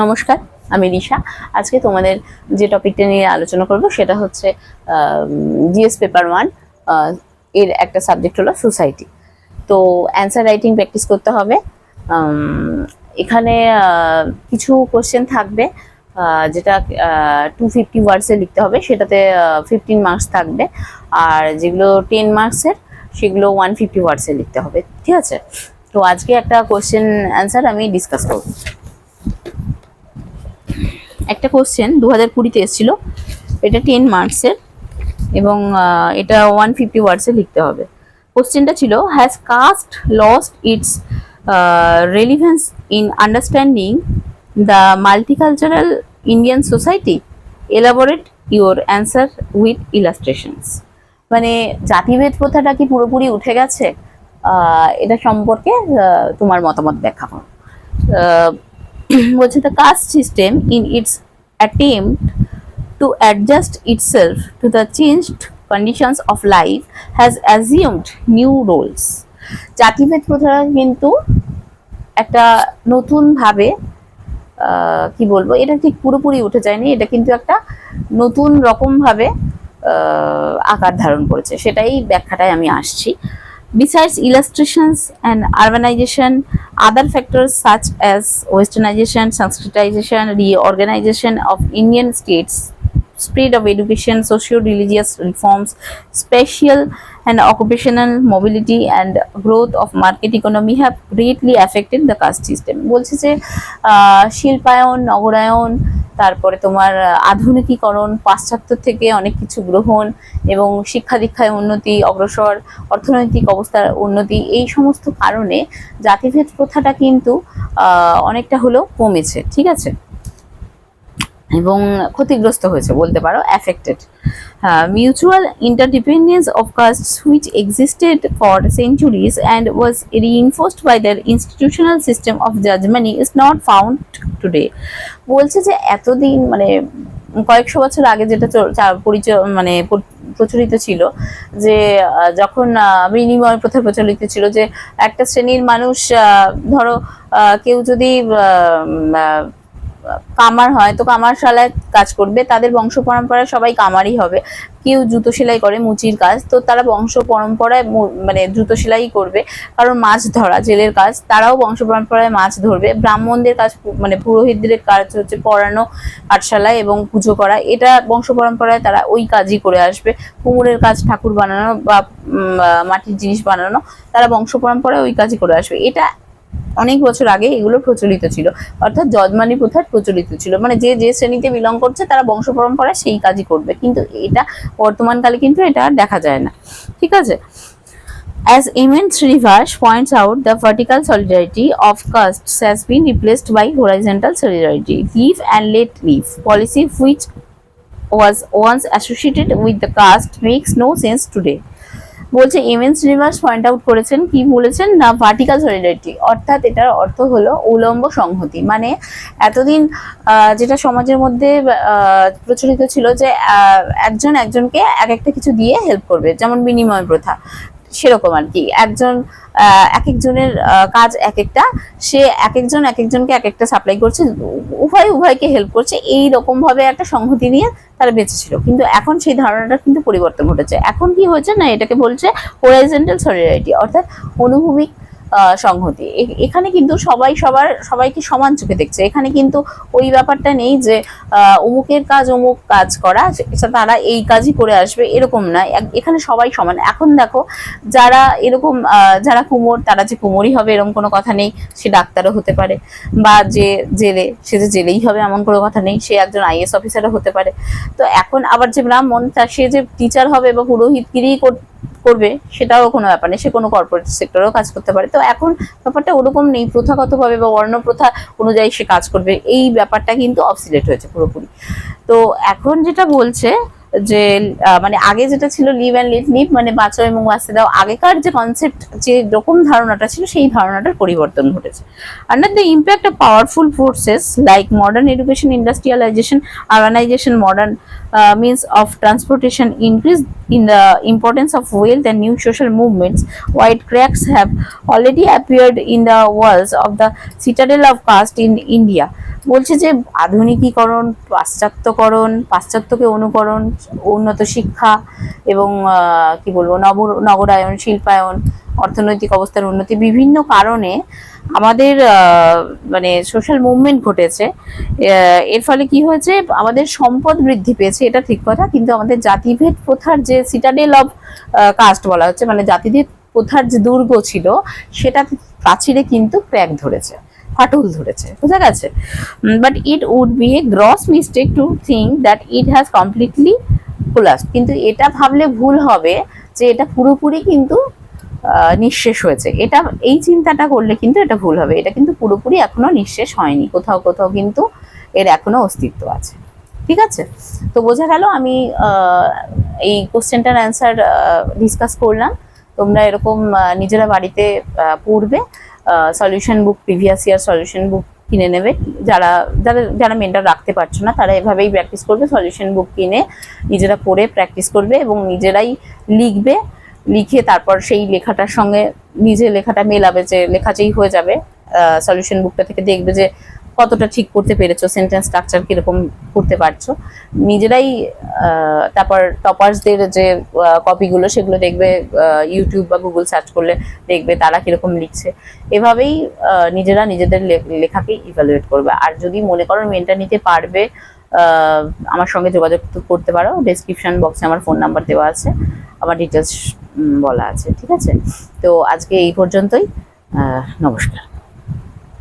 নমস্কার, আমি রিশা। আজকে তোমাদের যে টপিকটা নিয়ে আলোচনা করব সেটা হচ্ছে জিএস পেপার 1 এর একটা সাবজেক্ট হলো সোসাইটি। তো অ্যান্সার রাইটিং প্র্যাকটিস করতে হবে। এখানে কিছু কোশ্চেন থাকবে যেটা 250 ওয়ার্ডসে লিখতে হবে, সেটাতে 15 মার্কস থাকবে। আর যেগুলো 10 মার্কসের সেগুলো 150 ওয়ার্ডসে লিখতে হবে, ঠিক আছে? তো আজকে একটা কোশ্চেন অ্যান্সার আমি ডিসকাস করব। একটা কোশ্চেন 2020-তে এসেছিল, এটা 10 মার্কসের এবং এটা 150 ওয়ার্ডসে লিখতে হবে। কোশ্চেনটা ছিল, has caste lost its relevance in understanding the multicultural Indian society? Elaborate your answer with illustrations. মানে জাতিভেদ প্রথাটা কি পুরোপুরি উঠে গেছে? এটা সম্পর্কে তোমার মতামত ব্যাখ্যা করো। বলছে, the caste system in its attempt to adjust itself to the changed conditions of life has assumed new roles. জাতিভেদ প্রথা কিন্তু একটা নতুন ভাবে কি বলবো, এটা ঠিক পুরোপুরি উঠে যায়নি, এটা কিন্তু একটা নতুন রকম ভাবে আকার ধারণ করেছে, সেটাই ব্যাখ্যাটায় আমি আসছি। Besides illustrations and urbanization, other factors such as westernization, Sanskritization, reorganization of Indian states, spread of education, socio-religious reforms, spatial and occupational mobility, and growth of market economy have greatly affected the caste system. বলছে যে শিল্পায়ন, নগরায়ন, তারপরে তোমার আধুনিকীকরণ, পাশ্চাত্য থেকে অনেক কিছু গ্রহণ এবং শিক্ষা দীক্ষায় উন্নতি, অগ্রসর অর্থনৈতিক অবস্থার উন্নতি, এই সমস্ত কারণে জাতিভেদ প্রথাটা কিন্তু অনেকটা হলেও কমেছে, ঠিক আছে, এবং ক্ষতিগ্রস্ত হয়েছে বলতে পারো, affected. Mutual interdependence of castes which existed for centuries and was reinforced by the institutional system of jajmani is not found today. বলছে যে এতদিন মানে কয়েকশো বছর আগে যেটা পরিচয় মানে প্রচলিত ছিল, যে যখন বিনিময় প্রথা প্রচলিত ছিল, যে একটা শ্রেণীর মানুষ, ধরো কেউ যদি কামার হয় তো কামারশালায় কাজ করবে, তাদের বংশ পরম্পরায় সবাই কামারই হবে। কেউ জুতো সেলাই করে, মুচির কাজ, তো তারা বংশ পরম্পরায় মানে জুতো সেলাই করবে। কারণ মাছ ধরা জেলের কাজ, তারাও বংশ পরম্পরায় মাছ ধরবে। ব্রাহ্মণদের কাজ মানে পুরোহিতদের কাজ হচ্ছে পড়ানো পাঠশালায় এবং পুজো করা, এটা বংশ পরম্পরায় তারা ওই কাজই করে আসবে। কুমোরের কাজ ঠাকুর বানানো বা মাটির জিনিস বানানো, তারা বংশ পরম্পরায় ওই কাজই করে আসবে। এটা অনেক বছর আগে এগুলো প্রচলিত ছিল, অর্থাৎ যজমানি প্রথা প্রচলিত ছিল, মানে যে যে শ্রেণীতে বিলং করছে তারা বংশ পরম্পরায় সেই কাজই করবে। কিন্তু এটা বর্তমানকালে কিন্তু এটা দেখা যায় না, ঠিক আছে। As Eamon Srinivas points out, the vertical solidarity of castes has been replaced by horizontal solidarity. Live and let live policy, which was once associated with the caste, makes no sense today. বলছে MN Srinivas point out করেছেন, কি বলেছেন না, vertical solidarity, অর্থাৎ এটার অর্থ হলো উলম্ব সংহতি। মানে এতদিন যেটা সমাজের মধ্যে প্রচলিত ছিল যে একজন একজনকে এক একটা কিছু দিয়ে হেল্প করবে, যেমন বিনিময় প্রথা, সেরকম আর কি। একজন এক একজনের কাজ এক একটা, সে এক একজন এক একজনকে এক একটা সাপ্লাই করছে, উভয়কে হেল্প করছে, এই রকম ভাবে একটা সংহতি নিয়ে তারা বেঁচে ছিল। কিন্তু এখন সেই ধারণাটা কিন্তু পরিবর্তন ঘটেছে। এখন কি হয়েছে না, এটাকে বলছে হরাইজন্টাল সলিডারিটি, অর্থাৎ অনুভূমিক সংহতি। এখানে কিন্তু সবাইকে সমান চোখে দেখছে। এখানে কিন্তু ওই ব্যাপারটা নেই যে অমুকের কাজ অমুক কাজ করা, তারা এই কাজই করে আসবে, এরকম না। এখানে সবাই সমান। এখন দেখো, যারা এরকম যারা কুমোর, তারা যে কুমোরই হবে এরকম কোনো কথা নেই, সে ডাক্তারও হতে পারে, বা যে জেলে সে যে জেলেই হবে এমন কোনো কথা নেই, সে একজন আইএস অফিসারও হতে পারে। তো এখন আবার যে ব্রাহ্মণ, সে যে টিচার হবে বা পুরোহিতগিরি করবে সেটাও কোনো ব্যাপার নেই, সে কোনো কর্পোরেট সেক্টরেও কাজ করতে পারে। তো এখন ব্যাপারটা ওরকম নেই, প্রথাগতভাবে বা বর্ণ প্রথা অনুযায়ী সে কাজ করবে, এই ব্যাপারটা কিন্তু অবসলিয়েট হয়েছে পুরোপুরি। তো এখন যেটা বলছে যে মানে আগে যেটা ছিল লিভ অ্যান্ড লেট লিভ, মানে বাঁচো এবং বাঁচতে দাও, আগেকার যে কনসেপ্ট, যে রকম ধারণাটা ছিল সেই ধারণাটার পরিবর্তন ঘটেছে। Under the impact of powerful forces like modern education, industrialisation, urbanization, modern means of transportation, increase in the importance of wealth and new social movements, white cracks have already appeared in the walls of the citadel of caste in India. বলছে যে আধুনিকীকরণ, পাশ্চাত্যকে অনুকরণ, উন্নত শিক্ষা এবং কি বলবো নগরায়ন, শিল্পায়ন, অর্থনৈতিক অবস্থার উন্নতি, বিভিন্ন কারণে আমাদের মানে সোশ্যাল মুভমেন্ট ঘটেছে। এর ফলে কি হয়েছে, আমাদের সম্পদ বৃদ্ধি পেয়েছে, এটা ঠিক কথা, কিন্তু আমাদের জাতিভেদ প্রথার যে সিটাডেল অফ কাস্ট বলা হচ্ছে, মানে জাতিভেদ প্রথার যে দুর্গ ছিল সেটা প্রাচীরে কিন্তু ক্র্যাক ধরেছে, ফাটল ধরেছে, বোঝা গেছে। But it would be a gross mistake to think that it has completely collapsed, কিন্তু এটা ভাবলে ভুল হবে যে এটা পুরোপুরি কিন্তু নিঃশেষ হয়েছে। এটা এই চিন্তাটা করলে কিন্তু এটা ভুল হবে, এটা কিন্তু পুরোপুরি এখনো নিঃশেষ হয়নি, কোথাও কোথাও কিন্তু এর এখনো অস্তিত্ব আছে। ঠিক আছে, তো বোঝা গেল আমি এই কোশ্চেনটার অ্যান্সার ডিসকাস করলাম। তোমরা এরকম নিজেরা বাড়িতে পড়বে, সলিউশন বুক, প্রিভিয়াস ইয়ার সলিউশন বুক কিনে নেবে। যারা যারা যারা মেন্টর রাখতে পারছো না তারা এভাবেই প্র্যাকটিস করবে, সলিউশন বুক কিনে নিজেরা পড়ে প্র্যাকটিস করবে এবং নিজেরাই লিখবে, লিখে তারপর সেই লেখাটার সঙ্গে নিজে লেখাটা মেলাবে, যে লেখা যেই হয়ে যাবে সলিউশন বুকটা থেকে দেখবে যে কতটা ঠিক করতে পেরেছো, সেন্টেন্স স্ট্রাকচার কিরকম করতে পারছো নিজেরাই। তারপর টপার্সদের যে কপিগুলো সেগুলো দেখবে, ইউটিউব বা গুগল সার্চ করলে দেখবে তারা কিরকম লিখছে। এভাবেই নিজেরা নিজেদের লেখাকে ইভ্যালুয়েট করবে। আর যদি মনে করো মেন্টর নিতে পারবে, আমার সঙ্গে যোগাযোগ করতে পারো, ডেসক্রিপশন বক্সে আমার ফোন নাম্বার দেওয়া আছে, আমার ডিটেলস বলা আছে। ঠিক আছে, তো আজকে এই পর্যন্তই, নমস্কার।